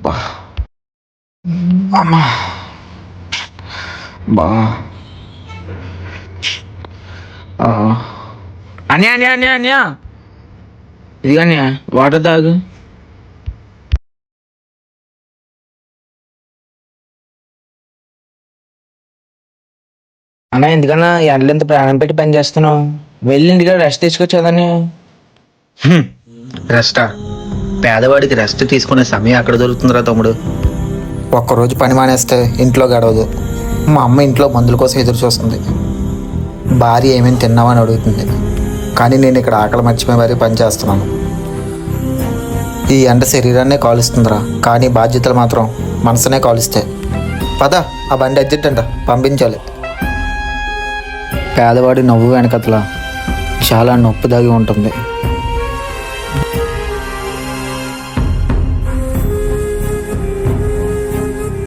బా అమ్మా బా అన్యా అన్యా అన్యా అన్యా ఇది అన్యా వాటర్ తాగు. అన్నా ఎందుకన్నా ఎండలు ఇంత ప్రాణం పెట్టి పని చేస్తున్నావు? వెళ్ళి ఇంటికి రెస్ట్ తీసుకొచ్చేదాన్ని. రెస్టా? పేదవాడికి రెస్ట్ తీసుకునే సమయం అక్కడ దొరుకుతుందిరా తమ్ముడు. ఒక్కరోజు పని మానేస్తే ఇంట్లో గడవదు. మా అమ్మ ఇంట్లో మందుల కోసం ఎదురు చూస్తుంది. భార్య ఏమేమి తిన్నావని అడుగుతుంది. కానీ నేను ఇక్కడ ఆకలి మర్చిపోయి మరీ పని చేస్తున్నాను. ఈ ఎండ శరీరాన్నే కాలుస్తుందిరా, కానీ బాధ్యతలు మాత్రం మనసునే కాలుస్తాయి. పద, ఆ బండి అర్జెంట్ అంట, పంపించాలి. పేదవాడి నవ్వు వెనకతల చాలా నొప్పి దాగి ఉంటుంది.